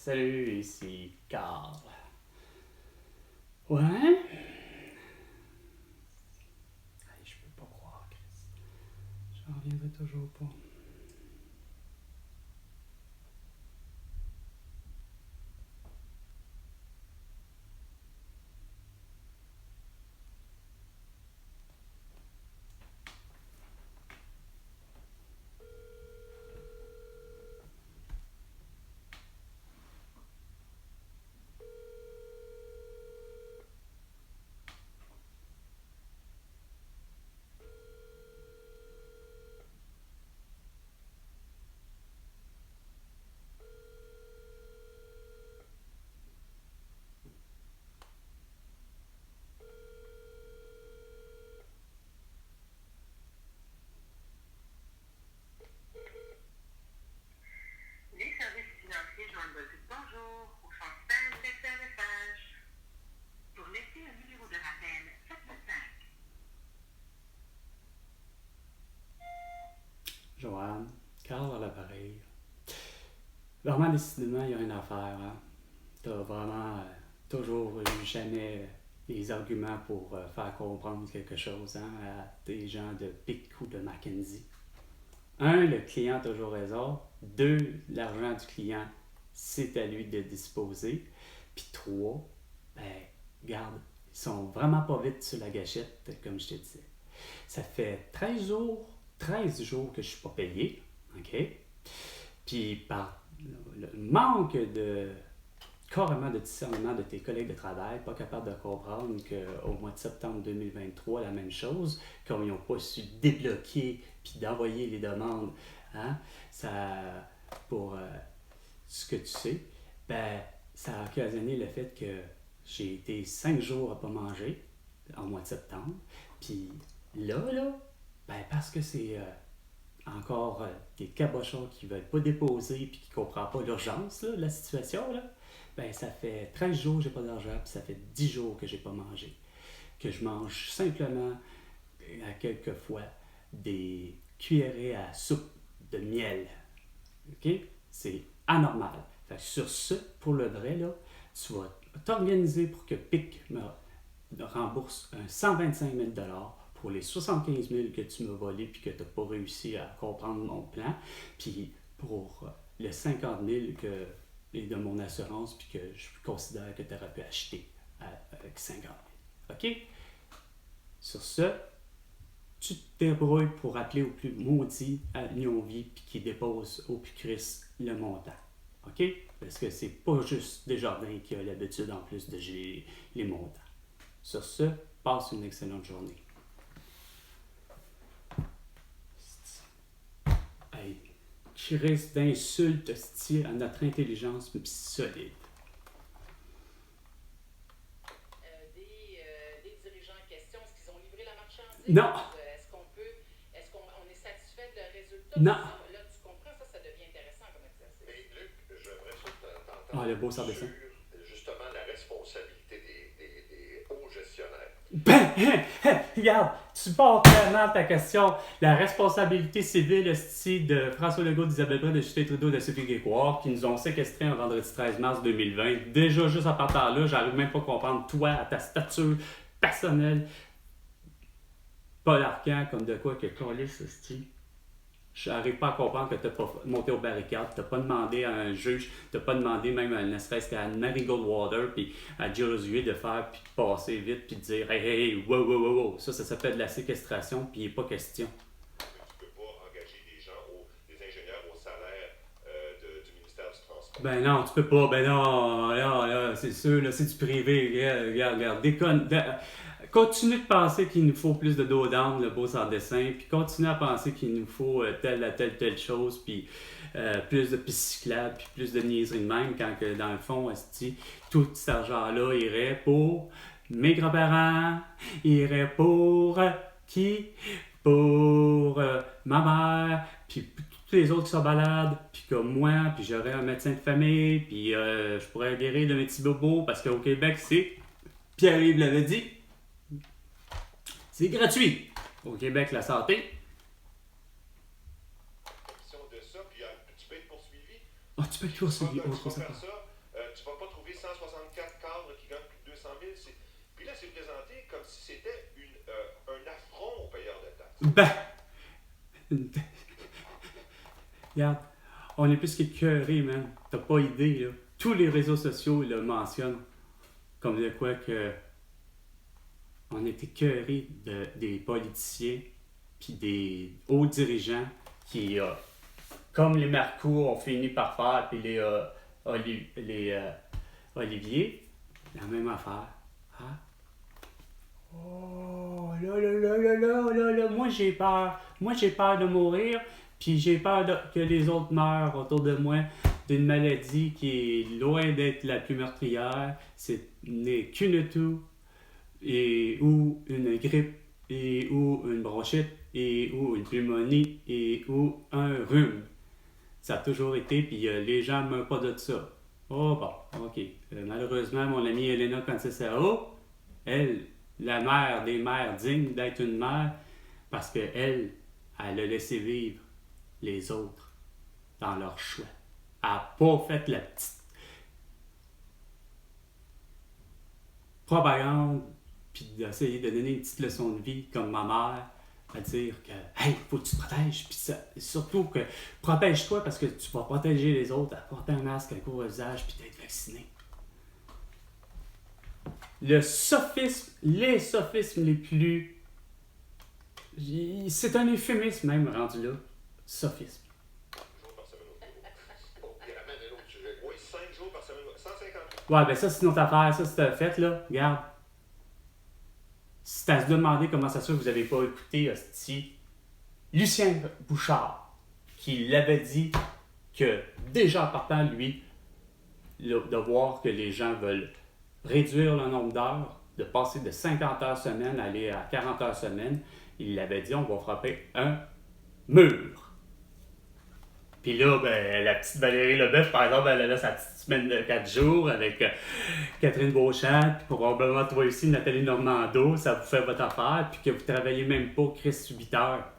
Salut, ici Carl. Ouais? Hey, je peux pas croire, Chris. J'en reviendrai toujours pas. Les services financiers joignent bonjour ou transfert ou laisser un message. Pour laisser un numéro de rappel, faites le 5. Joanne, Carl à l'appareil. Vraiment, décidément, il y a une affaire. Hein? T'as vraiment toujours eu jamais des arguments pour faire comprendre quelque chose à des gens de PIC ou de Mackenzie. 1, le client a toujours raison. 2, l'argent du client, c'est à lui de disposer. Puis 3, ben, regarde, ils sont vraiment pas vite sur la gâchette, comme je te disais. Ça fait 13 jours que je suis pas payé, OK? Puis par le manque de carrément de discernement de tes collègues de travail, pas capable de comprendre qu'au mois de septembre 2023, la même chose, comme ils n'ont pas su débloquer puis d'envoyer les demandes, hein, ça, pour ce que tu sais, ben, ça a occasionné le fait que j'ai été 5 jours à pas manger en mois de septembre. Puis là, ben, parce que c'est encore des cabochons qui ne veulent pas déposer puis qui ne comprennent pas l'urgence de la situation, là, ben, ça fait 13 jours que j'ai pas d'argent, puis ça fait 10 jours que j'ai pas mangé. Que je mange simplement, à quelques fois, des cuillerées à soupe de miel. OK? C'est anormal. Fait que sur ce, pour le vrai, là, tu vas t'organiser pour que PIC me rembourse un 125 000 pour les 75 000 que tu m'as volés puis que tu n'as pas réussi à comprendre mon plan. Puis pour les 50 000 de mon assurance puis que je considère que tu aurais pu acheter avec 50 000. OK? Sur ce, tu te débrouilles pour appeler au plus maudit à Lyon Vie puis qui dépose au plus Chris le montant. OK? Parce que c'est pas juste Desjardins qui a l'habitude en plus de gérer les montants. Sur ce, passe une excellente journée. Hey, Chris d'insultes à notre intelligence mais solide. Des dirigeants en question, est-ce qu'ils ont livré la marchandise? Non! Est-ce qu'on est satisfait de leur résultat? Non! Là, tu comprends, ça devient intéressant comme exercice. Mais Luc, j'aimerais ça t'entendre Ah, le beau sans dessin. sur justement la responsabilité des hauts gestionnaires. Ben, regarde, tu pars clairement ta question. La responsabilité civile de François Legault, d'Isabelle Brun, de Justin Trudeau, de Sophie Grégoire, qui nous ont séquestrés un vendredi 13 mars 2020. Déjà, juste à partir de là, j'arrive même pas à comprendre, toi, à ta stature personnelle, Paul Arcand, comme de quoi que Colis, je n'arrive pas à comprendre que tu n'as pas monté aux barricades, tu n'as pas demandé à un juge, tu n'as pas demandé même à ne serait-ce qu'à Mary Goldwater puis à Josué de faire, puis de passer vite, puis de dire hey, wow, ça s'appelle de la séquestration, puis il n'est pas question. Mais tu peux pas engager des gens, des ingénieurs au salaire du ministère du Transport. Ben non, tu peux pas, ben non, là, c'est sûr, là, c'est du privé, regarde, déconne. Continue de penser qu'il nous faut plus de dos d'âme, le beau sans dessin, puis continue à penser qu'il nous faut telle chose, puis plus de pistes cyclables, puis plus de niaiseries de même, quand que, dans le fond, tout cet argent-là irait pour mes grands-parents, irait pour qui? Pour ma mère, puis tous les autres qui sont malades, puis comme moi, puis j'aurais un médecin de famille, puis je pourrais guérir de mes petits bobos, parce qu'au Québec, c'est, Pierre-Yves l'avait dit, c'est gratuit. Au Québec, la santé. En commission de ça, puis tu peux être poursuivi. Ah, tu peux être poursuivi. Tu vas faire ça 164 cadres qui gagnent plus de 200 000. Puis là, c'est présenté comme si c'était un affront aux payeurs de taxes. Regarde, on est plus qu'écœurés, man. T'as pas idée, là. Tous les réseaux sociaux le mentionnent comme de quoi que on est écœurés des politiciens puis des hauts dirigeants qui, comme les Marcoux ont fini par faire, puis les Olivier, la même affaire. Hein? Oh, là, moi j'ai peur. Moi j'ai peur de mourir, puis j'ai peur que les autres meurent autour de moi d'une maladie qui est loin d'être la plus meurtrière. C'est n'est qu'une toux, ou une grippe, ou une bronchite, ou une pneumonie, ou un rhume. Ça a toujours été, puis les gens ne meurent pas de ça. Oh bon, ok. Malheureusement, mon amie Elena Conceição, elle, la mère des mères digne d'être une mère, parce qu'elle, elle a laissé vivre les autres dans leur choix. Elle n'a pas fait la petite propagande, puis d'essayer de donner une petite leçon de vie, comme ma mère, à dire que hey, faut que tu te protèges, puis surtout que protège-toi parce que tu vas protéger les autres à porter un masque, un couvre-visage, puis d'être vacciné. Les sophismes les plus. C'est un euphémisme même rendu là. Sophisme. 5 jours par semaine au bureau. Oh, il ramène un autre sujet. Oui, 5 jours par semaine. 150. Ouais, ben ça, c'est une autre affaire. Ça, c'est fait, là. Regarde. C'est à se demander comment ça se fait que vous n'avez pas écouté Lucien Bouchard, qui l'avait dit que déjà en partant, lui, de voir que les gens veulent réduire le nombre d'heures, de passer de 50 heures semaine à aller à 40 heures semaine, il l'avait dit, on va frapper un mur. Puis là, ben, la petite Valérie Leboeuf, par exemple, elle a sa petite semaine de 4 jours avec Catherine Beauchamp, puis probablement toi aussi, Nathalie Normando, ça vous fait votre affaire, puis que vous travaillez même pas, Chris, 8 heures.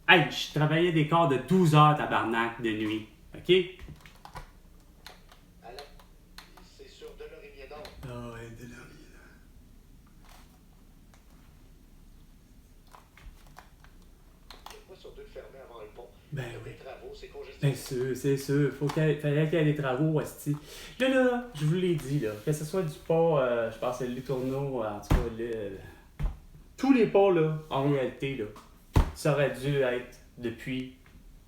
Hey, je travaillais des quarts de 12 heures, tabarnak, de nuit. OK? Alain, c'est sur Delorivier-Nord. Ah ouais, Delorivier-Nord. Pas sur deux le fermer avant le pont. Ben Il y a oui. des travaux, c'est congestionné. C'est sûr. Fallait qu'il y ait des travaux, asti. Là, je vous l'ai dit, là, que ce soit du pont, je pense que les tourneaux, en tout cas, tous les ponts, là, en réalité, là, ça aurait dû être depuis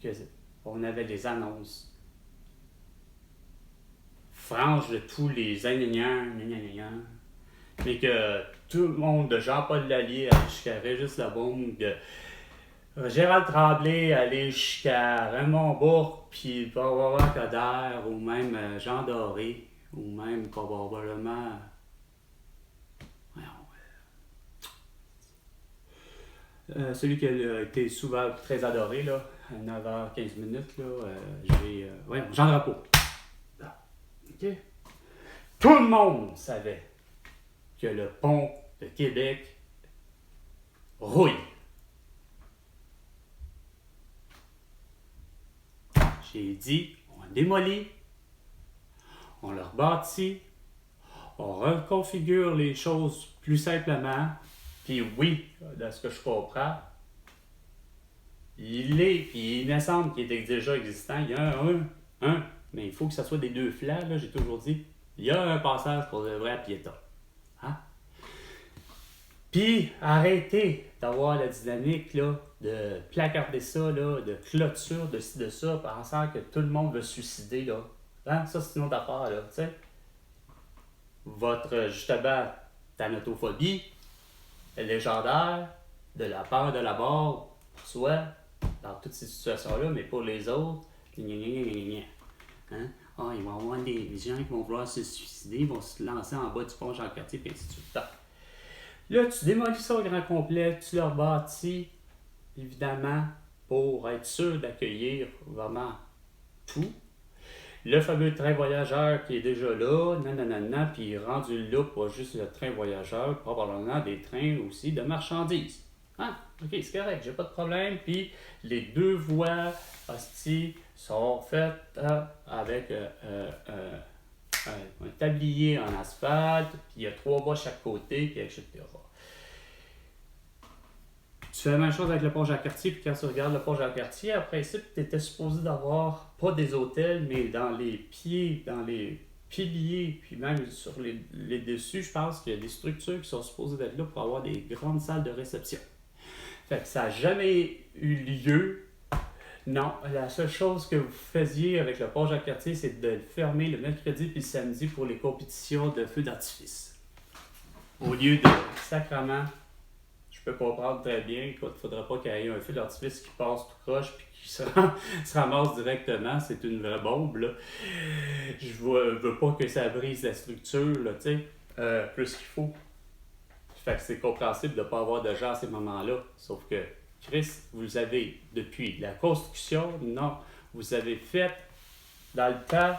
qu'on avait des annonces franches de tous les ingénieurs, mais que tout le monde, de Jean-Paul Lallier jusqu'à Régis Labaume, de Gérald Tremblay aller jusqu'à Raymond Bourque, puis Barbara Coder, ou même Jean Doré, ou même probablement. Celui qui a été souvent très adoré, là, à 9h15 minutes, là, Jean Drapeau. OK? Tout le monde savait que le pont de Québec rouille. J'ai dit, on démolit, on le rebâtit, on reconfigure les choses plus simplement, puis oui, de ce que je comprends, il me semble qu'il est déjà existant, il y a un, mais il faut que ça soit des deux flancs, là, j'ai toujours dit, il y a un passage pour de vrais piétons. Hein? Puis, arrêtez d'avoir la dynamique, là, de placarder ça, là, de clôture, de ci, de ça, pensant que tout le monde veut se suicider, là. Hein? Ça, c'est une autre affaire, là, tu sais. Votre, justement, thanatophobie est légendaire, de la peur de la mort, pour soi, dans toutes ces situations-là, mais pour les autres, hein? Ah, il va y avoir des gens qui vont vouloir se suicider, ils vont se lancer en bas du pont Jean-Cartier, puis ainsi de suite. Là, tu démolis ça au grand complet, tu le rebâtis, évidemment, pour être sûr d'accueillir vraiment tout. Le fameux train voyageur qui est déjà là, puis rendu là, pas juste le train voyageur, probablement des trains aussi de marchandises. Ah, ok, c'est correct, j'ai pas de problème. Puis les deux voies, hostie, sont faites avec un tablier en asphalte, puis il y a 3 bas chaque côté, puis etc. Tu fais la même chose avec le pont Jacques-Cartier, puis quand tu regardes le pont Jacques-Cartier, en principe, tu étais supposé d'avoir, pas des hôtels, mais dans les pieds, dans les piliers, puis même sur les dessus, je pense qu'il y a des structures qui sont supposées d'être là pour avoir des grandes salles de réception. Fait que ça n'a jamais eu lieu. Non, la seule chose que vous faisiez avec le pont Jacques-Cartier, c'est de le fermer le mercredi puis le samedi pour les compétitions de feux d'artifice. Au lieu de sacrement, je peux comprendre très bien, écoute, il ne faudrait pas qu'il y ait un feu d'artifice qui passe tout croche puis qui se ramasse directement, c'est une vraie bombe, là. Je veux pas que ça brise la structure, là, tu sais, plus qu'il faut. Fait que c'est compréhensible de ne pas avoir de gens à ces moments-là, sauf que Chris, vous avez, depuis la construction, non, vous avez fait, dans le temps,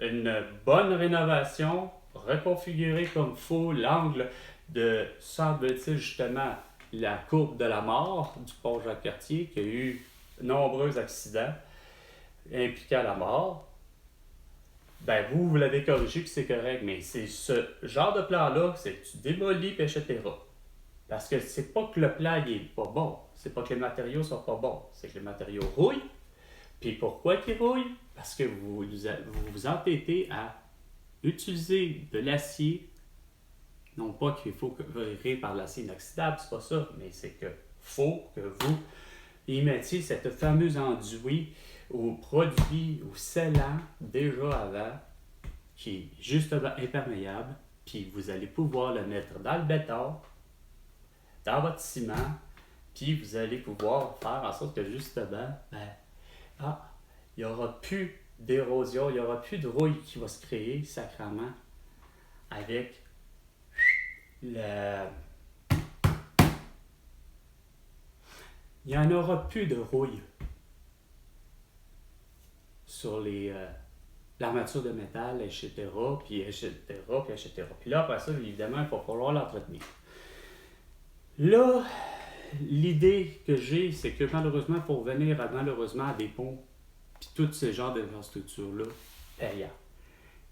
une bonne rénovation, reconfiguré comme il faut l'angle de, semble-t-il, justement, la courbe de la mort du pont Jacques-Cartier, qui a eu nombreux accidents impliquant la mort. Ben, vous l'avez corrigé, puis c'est correct, mais c'est ce genre de plan-là, c'est que tu démolis, puis etc. Parce que c'est pas que le plan il est pas bon, c'est pas que les matériaux sont pas bons, c'est que les matériaux rouillent. Puis pourquoi qu'ils rouillent? Parce que vous vous entêtez à utiliser de l'acier. Non pas qu'il faut vérifier par l'acier inoxydable, c'est pas ça, mais c'est que faut que vous y mettiez cette fameuse enduit au produit, au scellant déjà avant, qui est justement imperméable, puis vous allez pouvoir le mettre dans le béton, dans votre ciment, puis vous allez pouvoir faire en sorte que justement, il n'y aura plus d'érosion, il n'y aura plus de rouille qui va se créer sacrément avec le... Il n'y en aura plus de rouille sur l'armature de métal, etc., puis etc., puis etc. Puis là, après ça, évidemment, il va falloir l'entretenir. Là, l'idée que j'ai, c'est que malheureusement, pour venir malheureusement à des ponts, puis tous ces genres d'infrastructures-là, payant.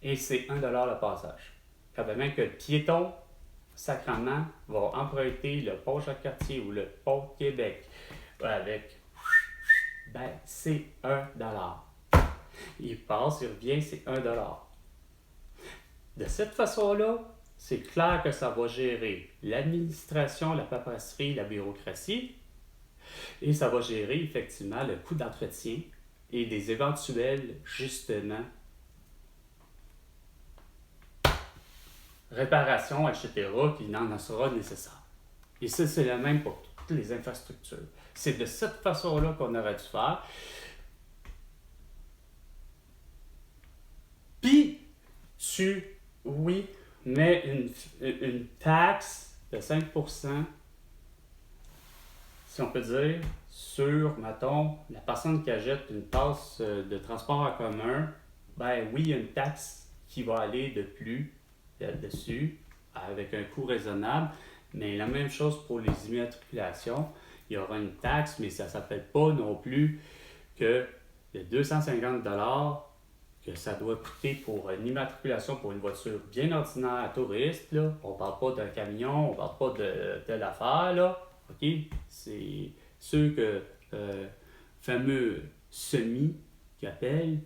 Et c'est 1$ le passage. Quand même que le piéton, sacrément, va emprunter le pont Jacques-Cartier ou le pont Québec avec, c'est 1$. Il passe, il revient, c'est 1$. De cette façon-là, c'est clair que ça va gérer l'administration, la paperasserie, la bureaucratie, et ça va gérer effectivement le coût d'entretien et des éventuels, justement, réparations, etc., qui n'en sera nécessaire. Et ça, c'est le même pour toutes les infrastructures. C'est de cette façon-là qu'on aurait dû faire. Puis, oui, mais une taxe de 5%, si on peut dire, sur, mettons, la personne qui achète une tasse de transport en commun, oui, il y a une taxe qui va aller de plus là-dessus, avec un coût raisonnable, mais la même chose pour les immatriculations. Il y aura une taxe, mais ça ne s'appelle pas non plus que le 250$ que ça doit coûter pour une immatriculation pour une voiture bien ordinaire à touriste, là. On ne parle pas d'un camion, on ne parle pas de telle affaire, là. OK? C'est ceux que fameux semi qui appellent,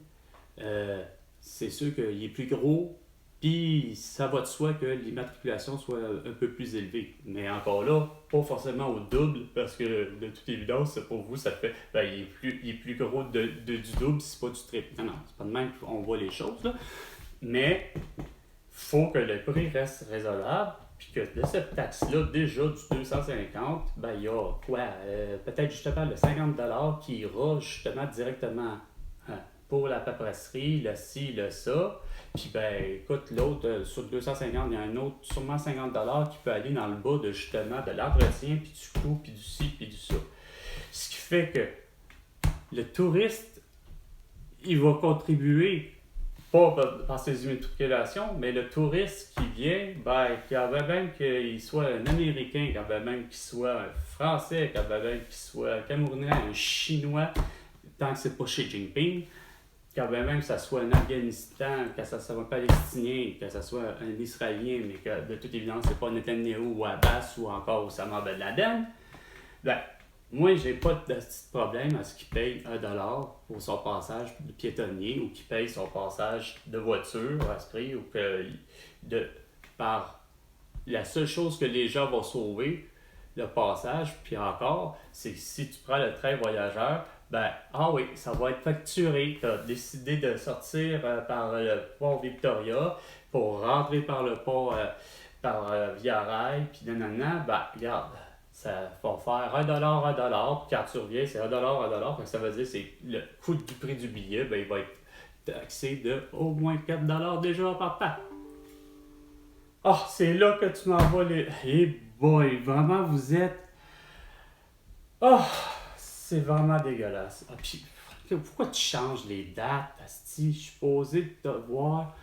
c'est ceux qu'il est plus gros, puis ça va de soi que l'immatriculation soit un peu plus élevée. Mais encore là, pas forcément au double, parce que de toute évidence, pour vous, ça fait, il est plus gros du double si c'est pas du triple. Non, c'est pas de même qu'on voit les choses, là. Mais faut que le prix reste raisonnable, puis que de cette taxe-là, déjà du 250, il y a quoi? Peut-être justement le 50$ qui ira justement directement pour la paperasserie, le ci, le ça. Puis écoute, l'autre, sur le 250, il y a un autre, sûrement 50$ qui peut aller dans le bas de justement de l'entretien, puis du coût, puis du ci, puis du ça. Ce qui fait que le touriste, il va contribuer, pas par ses immatriculations, mais le touriste qui vient, quand même qu'il soit un Américain, quand même qu'il soit un Français, quand même qu'il soit un Camerounais, un Chinois, tant que c'est pas Xi Jinping, quand même que ça soit un Afghanistan, que ça soit un Palestinien, que ça soit un Israélien, mais que de toute évidence, c'est pas Netanyahu ou Abbas ou encore Osama Ben Laden, ben, moi, j'ai pas de petit problème à ce qu'il paye $1 pour son passage de piétonnier ou qu'il paye son passage de voiture à ce prix ou que par la seule chose que les gens vont sauver, le passage, puis encore, c'est que si tu prends le train voyageur, ben, ah oui, ça va être facturé. Tu as décidé de sortir par le pont Victoria pour rentrer par le pont Via Rail, puis nanana, ben, regarde, ça va faire $1, puis quand tu reviens, c'est $1, ça veut dire que c'est le coût du prix du billet, ben, il va être taxé de au moins $4 déjà par temps. Ah, c'est là que tu m'envoies les... Hey boy, vraiment, vous êtes... Oh, c'est vraiment dégueulasse. Ah, puis, pourquoi tu changes les dates, asti? Je suis posé de te voir.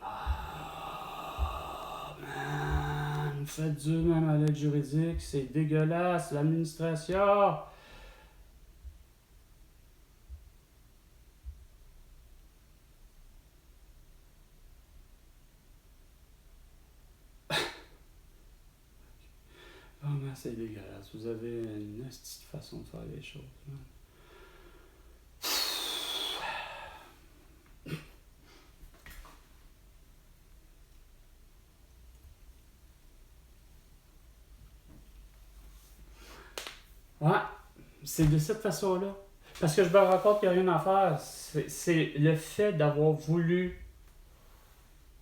Ah, man, vous faites dur même à l'aide juridique. C'est dégueulasse, l'administration. Vraiment, c'est dégueulasse. Vous avez une petite façon de faire les choses. Man. Ouais, c'est de cette façon-là. Parce que je me rends compte qu'il n'y a rien à faire. C'est le fait d'avoir voulu...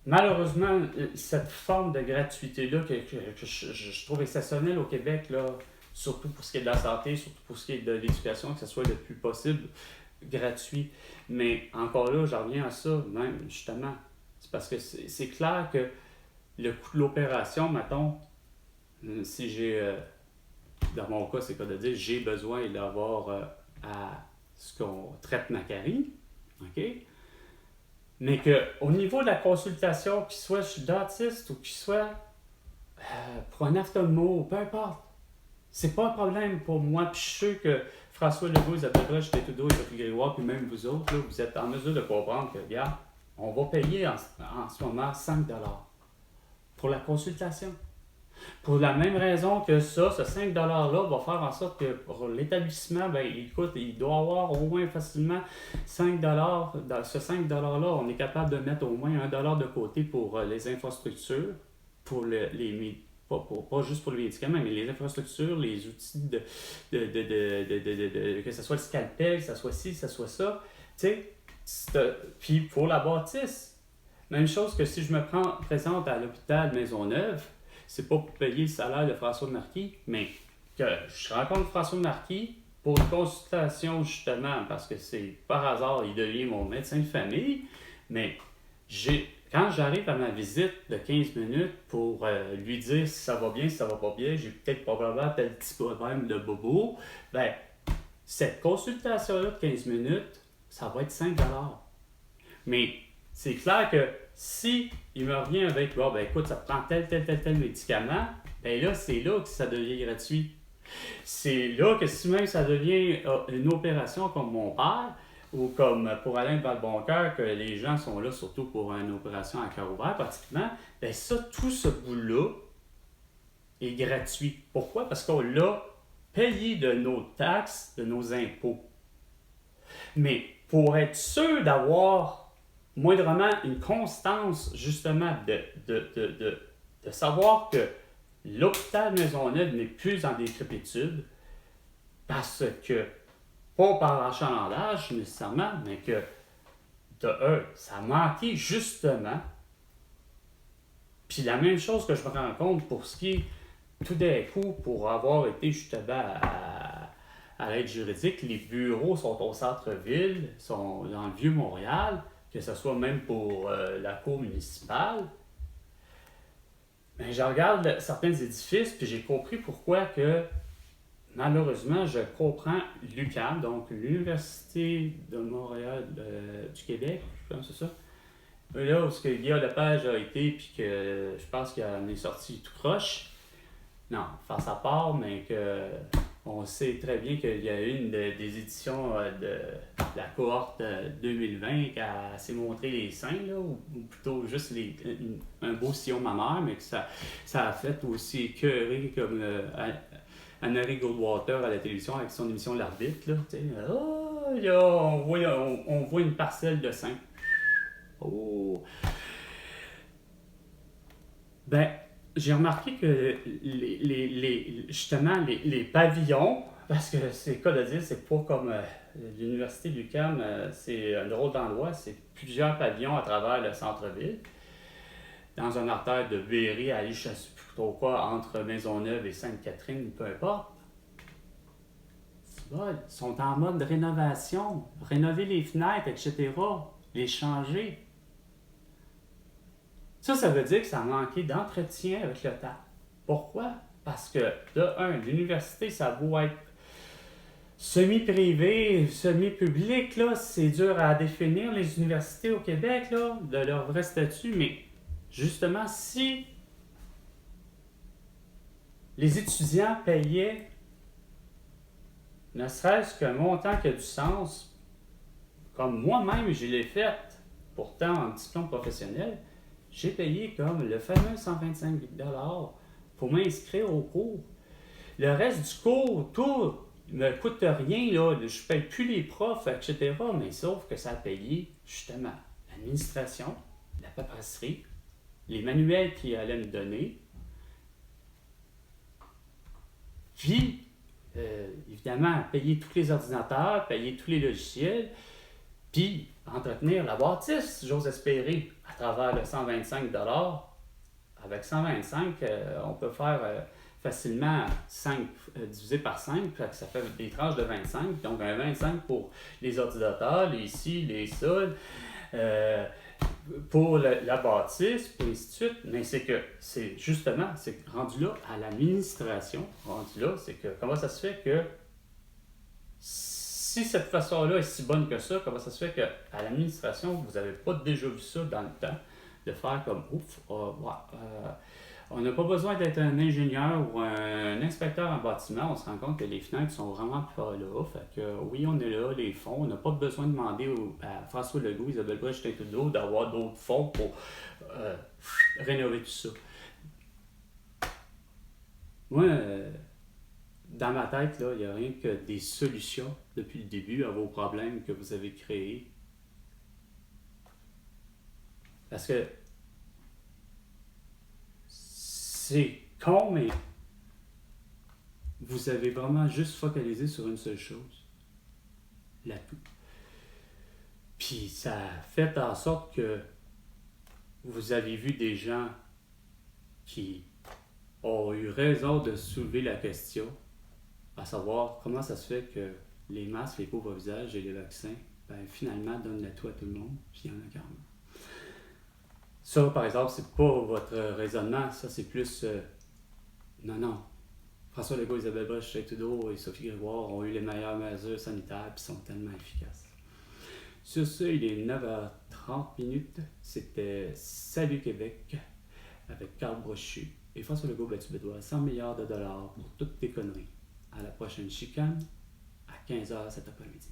Malheureusement, cette forme de gratuité-là que je trouve exceptionnelle au Québec, là, surtout pour ce qui est de la santé, surtout pour ce qui est de l'éducation, que ce soit le plus possible gratuit. Mais encore là, j'en reviens à ça, même justement. C'est parce que c'est clair que le coût de l'opération, mettons, si j'ai... dans mon cas, c'est quoi de dire j'ai besoin d'avoir à ce qu'on traite ma carie, OK? Mais qu'au niveau de la consultation, qu'il soit chez le dentiste ou qu'il soit pour un ophtalmo, peu importe, c'est pas un problème pour moi. Puis je suis sûr que François Legault, Isabelle Roche, Trudeau et Patrick Grégoire, puis même vous autres, là, vous êtes en mesure de comprendre que, regarde, on va payer en ce moment 5$ pour la consultation. Pour la même raison que ça, ce 5$ là va faire en sorte que pour l'établissement, ben écoute, il doit avoir au moins facilement 5$. Dans ce 5$ là, on est capable de mettre au moins $1 de côté pour les infrastructures, pour pas juste pour les médicaments, mais les infrastructures, les outils que ce soit le scalpel, que ce soit ci, que ce soit ça. Tu sais, puis pour la bâtisse. Même chose que si je me présente à l'hôpital Maisonneuve, c'est pas pour payer le salaire de François Marquis, mais que je rencontre François Marquis pour une consultation justement, parce que c'est par hasard, il devient mon médecin de famille, mais quand j'arrive à ma visite de 15 minutes pour lui dire si ça va bien, si ça va pas bien, j'ai peut-être probablement tel petit problème de bobo, ben cette consultation-là de 15 minutes, ça va être 5$. Mais c'est clair que si il me revient avec bon, ben écoute, ça prend tel médicament, ben là, c'est là que ça devient gratuit. C'est là que si même ça devient une opération comme mon père, ou comme pour Alain Valboncoeur, que les gens sont là surtout pour une opération à cœur ouvert pratiquement, ben ça, tout ce bout-là est gratuit. Pourquoi? Parce qu'on l'a payé de nos taxes, de nos impôts. Mais pour être sûr d'avoir moindrement une constance, justement, de savoir que l'hôpital Maisonneuve n'est plus en décrépitude, parce que, pas par achalandage nécessairement, mais que, ça manquait justement. Puis la même chose que je me rends compte pour ce qui est, tout d'un coup, pour avoir été justement à l'aide juridique, les bureaux sont au centre-ville, sont dans le Vieux-Montréal, que ce soit même pour la cour municipale. Mais je regarde certains édifices, puis j'ai compris pourquoi que, malheureusement, je comprends l'UQAM, donc l'Université de Montréal du Québec, je pense que c'est ça. Là où Guillaume Lepage a été, puis que je pense qu'il en est sorti tout croche. Non, face à part, mais que on sait très bien qu'il y a une des éditions de la cohorte 2020 qui s'est montré les seins, là, ou plutôt juste un beau sillon mammaire, mais que ça a fait aussi écœurer comme Anne-Marie Goldwater à la télévision avec son émission L'Arbitre. Là, là, on voit une parcelle de seins. Oh! Ben, j'ai remarqué que justement, les pavillons, parce que c'est le cas de dire, c'est pas comme l'Université de l'UQAM, c'est un drôle d'endroit, c'est plusieurs pavillons à travers le centre-ville, dans un artère de Berry à je ne sais plus trop quoi, entre Maisonneuve et Sainte-Catherine, peu importe. Ils sont en mode rénovation, rénover les fenêtres, etc., les changer. Ça veut dire que ça a manqué d'entretien avec le temps. Pourquoi? Parce que, de un, l'université, ça doit être semi-privé, semi-public, là, c'est dur à définir, les universités au Québec, là, de leur vrai statut, mais justement, si les étudiants payaient ne serait-ce qu'un montant qui a du sens, comme moi-même, je l'ai fait, pourtant en diplôme professionnel, j'ai payé comme le fameux 125 $ pour m'inscrire au cours. Le reste du cours, tout ne me coûte rien, là, je ne paye plus les profs, etc., mais sauf que ça a payé, justement, l'administration, la paperasserie, les manuels qu'ils allaient me donner, puis, évidemment, payer tous les ordinateurs, payer tous les logiciels, puis entretenir la bâtisse, j'ose espérer, à travers le 125 $. Avec 125, on peut faire facilement 5 divisé par 5, ça fait des tranches de 25, donc un 25 pour les ordinateurs, les ci, les ça, pour la bâtisse, puis ainsi de suite. Mais c'est que, c'est rendu là à l'administration, rendu là, c'est que comment ça se fait que si cette façon-là est si bonne que ça, comment ça se fait qu'à l'administration, vous n'avez pas déjà vu ça dans le temps, de faire comme ouf, on n'a pas besoin d'être un ingénieur ou un inspecteur en bâtiment, on se rend compte que les fenêtres sont vraiment pas là. Fait que oui, on est là, les fonds, on n'a pas besoin de demander à François Legault, Isabelle Brèche-Trudeau d'avoir d'autres fonds pour rénover tout ça. Moi, dans ma tête, il n'y a rien que des solutions depuis le début à vos problèmes que vous avez créés. Parce que c'est con, mais vous avez vraiment juste focalisé sur une seule chose, l'atout. Puis ça a fait en sorte que vous avez vu des gens qui ont eu raison de soulever la question, à savoir comment ça se fait que les masques, les couvre-visages et les vaccins, finalement, donnent l'atout à tout le monde, puis il y en a carrément. Ça, par exemple, c'est pas votre raisonnement, ça c'est plus... Non. François Legault, Isabelle Brèche-Trudeau et Sophie Grégoire ont eu les meilleures mesures sanitaires et sont tellement efficaces. Sur ce, il est 9h30. C'était Salut Québec avec Carl Brochu et François Legault battu bédois 100 milliards $ pour toutes tes conneries. À la prochaine chicane à 15h cet après-midi.